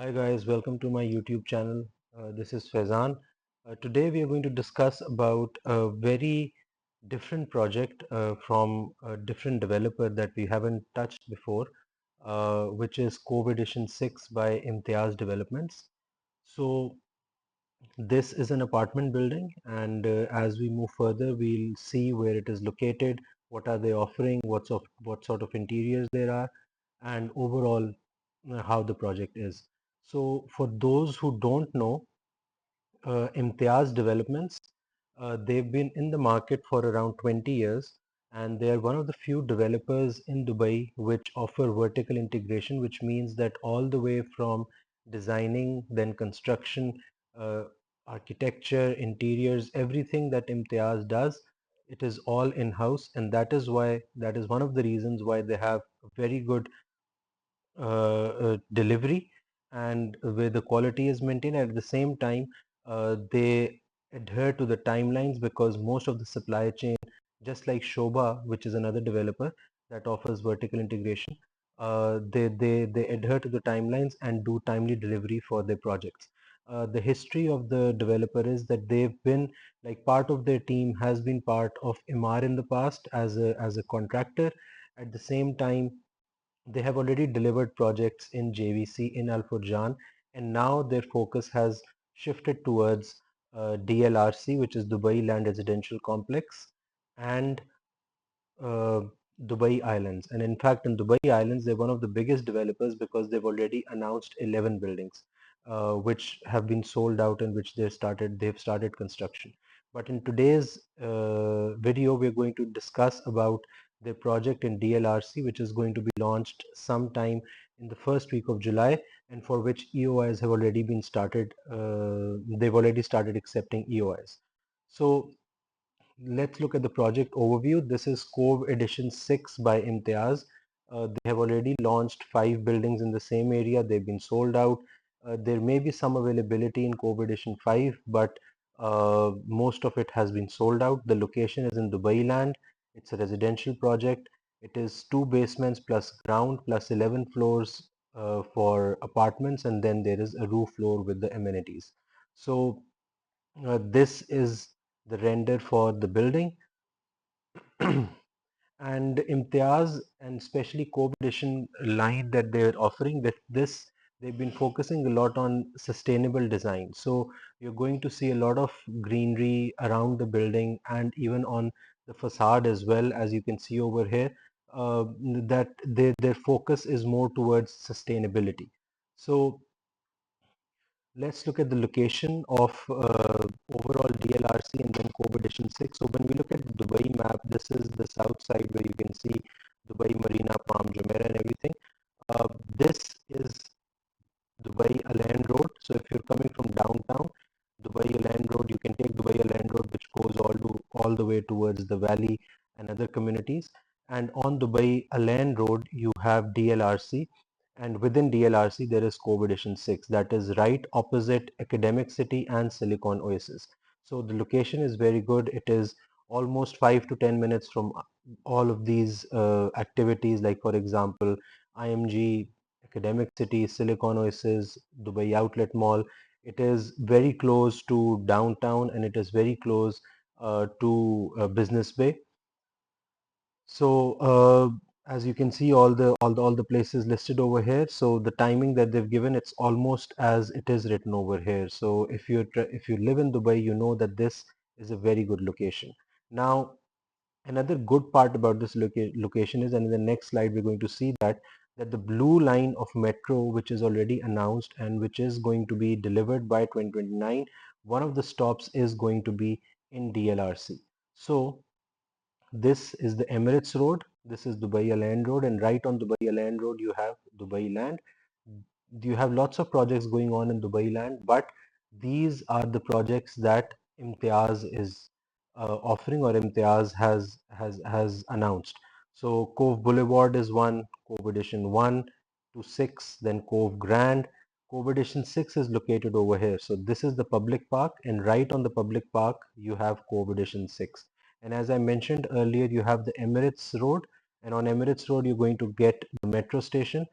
Hi guys, welcome to my YouTube channel. This is Faizan. Today we are going to discuss about a very different project from a different developer that we haven't touched before, which is Cove Edition 6 by Imtiaz Developments. So this is an apartment building, and as we move further, we'll see where it is located, what are they offering, what sort of interiors there are, and overall how the project is. So for those who don't know, Imtiaz Developments, they've been in the market for around 20 years, and they are one of the few developers in Dubai which offer vertical integration, which means that all the way from designing, then construction, uh, architecture, interiors, everything that Imtiaz does, it is all in-house, and that is one of the reasons why they have a very good delivery and where the quality is maintained. At the same time, they adhere to the timelines because most of the supply chain, just like Shobha, which is another developer that offers vertical integration, they adhere to the timelines and do timely delivery for their projects. The history of the developer is that they've been like part of their team has been part of Imar in the past as a contractor. At the same time, they have already delivered projects in JVC in Al Furjan, and now their focus has shifted towards DLRC, which is Dubai Land Residential Complex, and uh, Dubai Islands. And in fact, in Dubai Islands, they're one of the biggest developers because they've already announced 11 buildings, which have been sold out and which they've started construction. But in today's video, we're going to discuss about their project in DLRC, which is going to be launched sometime in the first week of July, and for which EOIs have already been started. They've already started accepting EOIs. So let's look at the project overview. This is Cove Edition 6 by Imtiaz. They have already launched 5 buildings in the same area. They've been sold out. There may be some availability in Cove Edition 5, but most of it has been sold out. The location is in Dubai Land. It's a residential project. It is 2 basements plus ground plus 11 floors for apartments, and then there is a roof floor with the amenities. So this is the render for the building. And Imtiaz and especially Cove Edition line that they're offering with this, they've been focusing a lot on sustainable design. So you're going to see a lot of greenery around the building and even on the facade as well, as you can see over here, that their focus is more towards sustainability. So let's look at the location of overall DLRC and then Cove Edition 6. So when we look at the Dubai map, this is the south side where you can see Dubai Marina, Palm Jumeirah and everything. This is Dubai Aland Road. So if you're coming from downtown, Dubai Aland Road, you can take Dubai Aland Road, which goes all the way towards the valley and other communities. And on Dubai Aland Road, you have DLRC, and within DLRC there is Cove Edition 6, that is right opposite Academic City and Silicon Oasis. So the location is very good. It is almost 5 to 10 minutes from all of these activities, like for example IMG, Academic City, Silicon Oasis, Dubai Outlet Mall. It is very close to downtown and it is very close to Business Bay. So as you can see, all the places listed over here. So the timing that they've given, it's almost as it is written over here. So if you live in Dubai, you know that this is a very good location. Now, another good part about this location is, and in the next slide we're going to see that the blue line of metro, which is already announced and which is going to be delivered by 2029, one of the stops is going to be in DLRC. So this is the Emirates Road. This is Dubai Land Road, and right on Dubai Land Road, you have Dubai Land. You have lots of projects going on in Dubai Land, but these are the projects that Imtiaz is offering or Imtiaz has announced. So Cove Boulevard is one, Cove Edition 1 to 6, then Cove Grand. Cove Edition 6 is located over here. So this is the public park, and right on the public park, you have Cove Edition 6. And as I mentioned earlier, you have the Emirates Road, and on Emirates Road, you're going to get the metro station.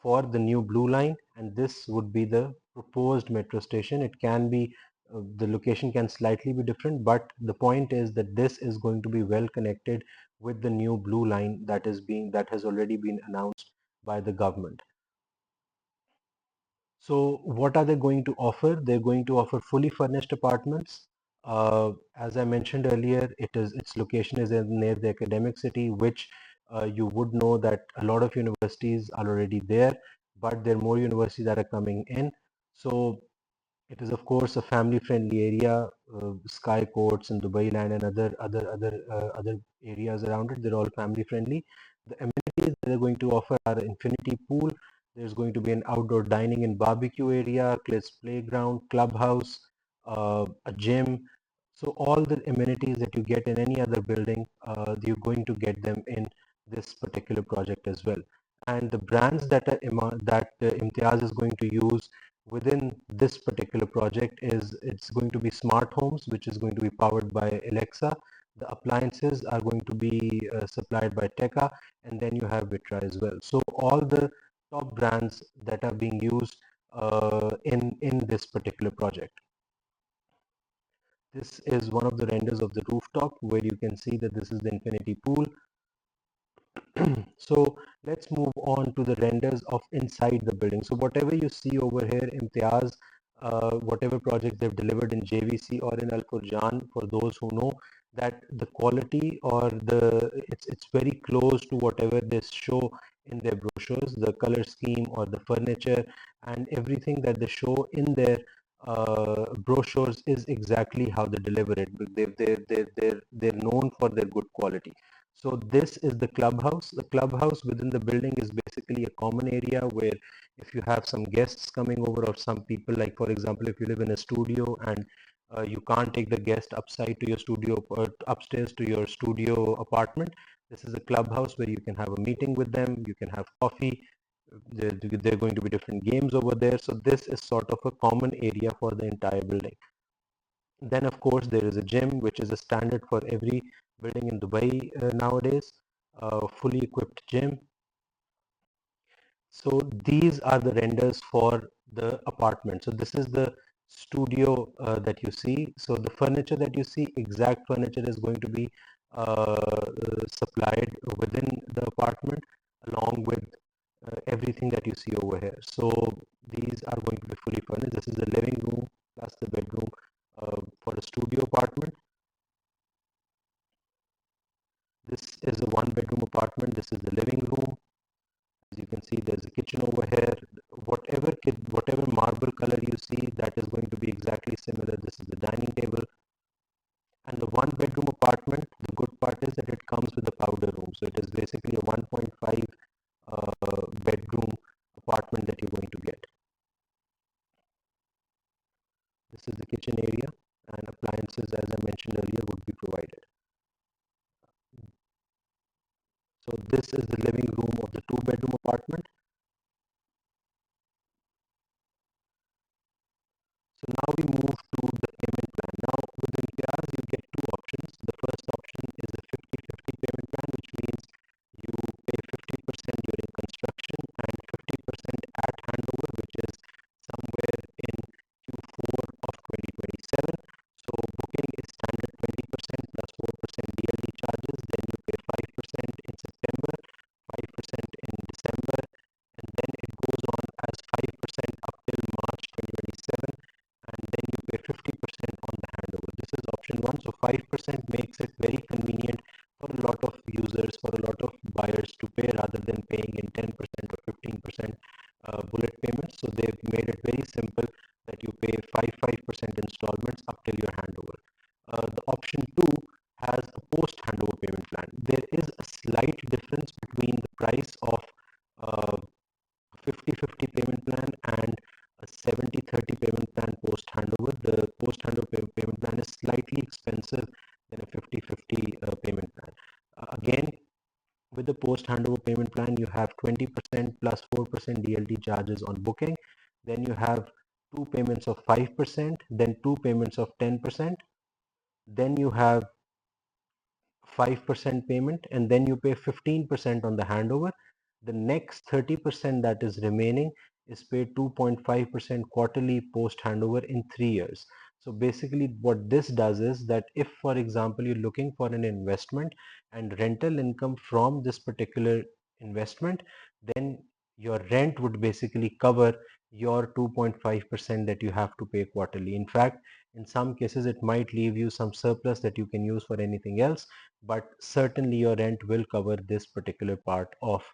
for the new blue line, and this would be the proposed metro station. It can be the location can slightly be different, but the point is that this is going to be well connected with the new blue line that has already been announced by the government. So what are they going to offer? They're going to offer fully furnished apartments. As I mentioned earlier, its location is near the academic city, which you would know that a lot of universities are already there, but there are more universities that are coming in. So it is, of course, a family-friendly area. Sky Courts and Dubai Land and other areas around it, they're all family-friendly. The amenities that they're going to offer are infinity pool. There's going to be an outdoor dining and barbecue area, kids playground, clubhouse, a gym. So all the amenities that you get in any other building, you're going to get them in this particular project as well. And the brands that Imtiaz is going to use within this particular project is it's going to be smart homes, which is going to be powered by Alexa. The appliances are going to be supplied by Teka, and then you have Vitra as well. So all the top brands that are being used in this particular project. This is one of the renders of the rooftop where you can see that this is the infinity pool. So let's move on to the renders of inside the building. So whatever you see over here, Imtiaz, whatever project they've delivered in JVC or in Al Furjan, for those who know that the quality or it's very close to whatever they show in their brochures, the color scheme or the furniture and everything that they show in their brochures is exactly how they deliver it. They're known for their good quality. So this is the clubhouse. The clubhouse within the building is basically a common area where if you have some guests coming over or some people, like for example, if you live in a studio and you can't take the guest upside to your studio or upstairs to your studio apartment, this is a clubhouse where you can have a meeting with them, you can have coffee. There are going to be different games over there. So this is sort of a common area for the entire building. Then, of course, there is a gym, which is a standard for every building in Dubai nowadays, fully equipped gym. So these are the renders for the apartment. So this is the studio that you see. So the furniture that you see, exact furniture is going to be supplied within the apartment along with everything that you see over here. So these are going to be fully furnished. This is the living room plus the bedroom for a studio apartment. This is a one bedroom apartment. This is the living room. As you can see, there's a kitchen over here. Whatever marble color you see, that is going to be exactly similar. This is the dining table. And the one bedroom apartment, the good part is that it comes with a powder room. So it is basically a 1.5 bedroom apartment that you're going to get. This is the kitchen area, and appliances, as I mentioned earlier, would be provided. So this is the living room of the two bedroom apartment. So now we move to the payment plan. Now with Imtiaz, you get two options. The first option is a 50-50 payment plan, which means you pay 50% during construction and 50% at handover, which is somewhere in Q4 of 2027. So booking is standard 20% plus 4% DLD charges. Then you pay 5% in September, 5% in December, and then it goes on as 5% up till March 2027, and then you pay 50% on the handover. This is option one. So 5% makes it very convenient for a lot of users, for a lot of buyers to pay rather than paying in 10% or 15% bullet payments. So they've made it very simple that you pay 5% installments up till your handover. The option two has a post handover payment plan. There is a slight difference between the price of 50-50 payment plan and a 70-30 payment plan post handover. The post handover payment plan is slightly expensive than a 50-50 payment plan. Again, with the post handover payment plan, you have 20% plus 4% DLT charges on booking. Then you have two payments of 5%, then two payments of 10%. Then you have 5% payment, and then you pay 15% on the handover. The next 30% that is remaining is paid 2.5% quarterly post handover in 3 years. So basically what this does is that if, for example, you're looking for an investment and rental income from this particular investment, then your rent would basically cover your 2.5% that you have to pay quarterly. In fact, in some cases, it might leave you some surplus that you can use for anything else, but certainly your rent will cover this particular part uh,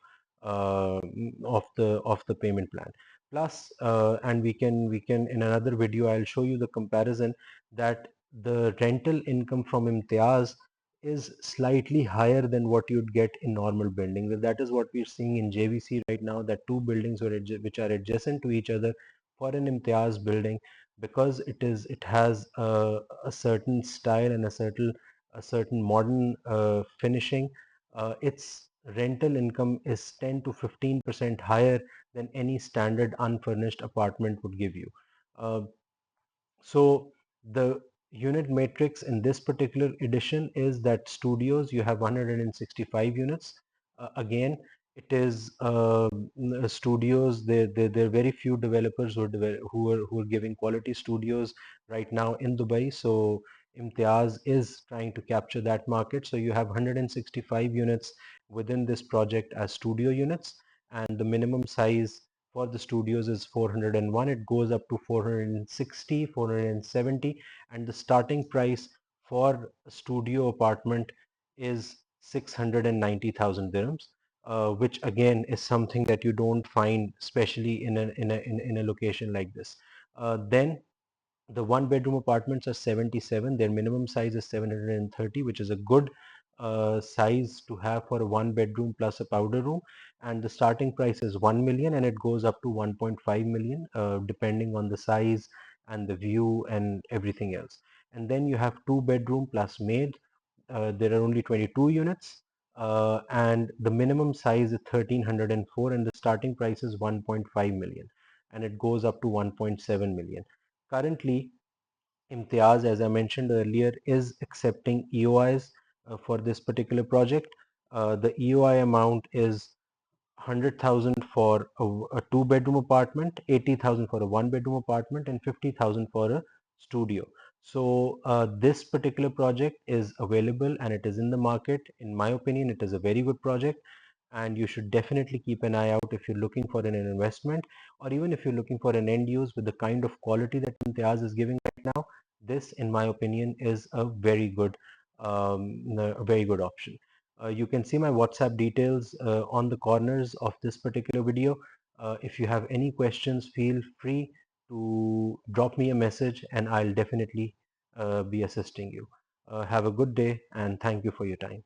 of the payment plan. Plus, and we can in another video, I'll show you the comparison that the rental income from Imtiaz is slightly higher than what you'd get in normal buildings. That is what we're seeing in JVC right now, that two buildings which are adjacent to each other for an Imtiaz building, because it has a certain style and a certain modern finishing. Its rental income is 10 to 15% higher than any standard unfurnished apartment would give you. Uh, so the unit matrix in this particular edition is that studios, you have 165 units. Again, it is studios. There are very few developers who are giving quality studios right now in Dubai. So Imtiaz is trying to capture that market. So you have 165 units within this project as studio units, and the minimum size for the studios is 401. It goes up to 460, 470, and the starting price for a studio apartment is 690,000 dirhams, which again is something that you don't find, especially in a location like this. Then the one bedroom apartments are 77. Their minimum size is 730, which is a good size to have for a one bedroom plus a powder room. And the starting price is 1 million, and it goes up to 1.5 million, depending on the size and the view and everything else. And then you have two bedroom plus maid. There are only 22 units. And the minimum size is 1304, and the starting price is 1.5 million, and it goes up to 1.7 million. Currently, Imtiaz, as I mentioned earlier, is accepting EOIs for this particular project. The EOI amount is 100,000 for a two bedroom apartment, 80,000 for a one bedroom apartment, and 50,000 for a studio. So this particular project is available and it is in the market. In my opinion, it is a very good project, and you should definitely keep an eye out if you're looking for an investment, or even if you're looking for an end use with the kind of quality that Imtiaz is giving right now. This, in my opinion, is a very good option. You can see my WhatsApp details on the corners of this particular video. If you have any questions, feel free to drop me a message and I'll definitely be assisting you. Have a good day and thank you for your time.